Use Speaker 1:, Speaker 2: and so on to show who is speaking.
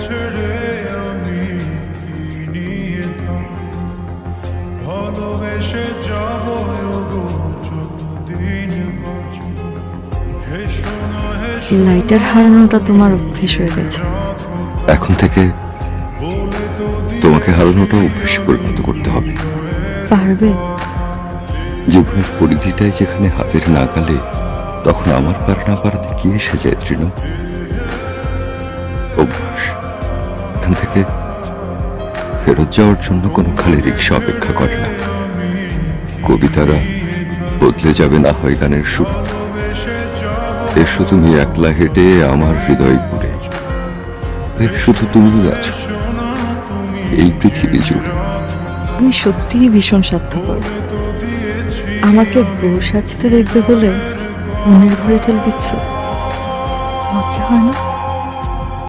Speaker 1: ছেড়ে আমি কি নিয়ে ভালোবেসে যাব গো যতদিন বাঁচি। হেসো না হেসো
Speaker 2: লাইটার হারানোটা তোমার অভ্যেস হয়ে গেছে।
Speaker 3: এখন থেকে
Speaker 1: বলে তো
Speaker 3: তোমাকে হারানোটা অভ্যেসে পরিণত করতে হবে।
Speaker 2: পারবে?
Speaker 3: জীবনের পরিধিটাই যেখানে হাতের নাগালে, তখন আমার পার না পারাতে কি এসে যায় তৃণ? অভ্যাস। এখান থেকে ফেরত যাওয়ার জন্য কোনো খালি রিক্সা অপেক্ষা করে না। কবিতারা বদলে যাবে না হয় গানের সুর। এসো তুমি একলা হেঁটে আমার হৃদয় পুরে, শুধু তুমিই আছো এই পৃথিবী জুড়ে।
Speaker 2: তুমি সত্যিই ভীষণ স্বার্থপর। আমাকে বউ সাজতে দেখবে বলে মনের ঘরে ঠেলে দিচ্ছ, লজ্জা হয় না?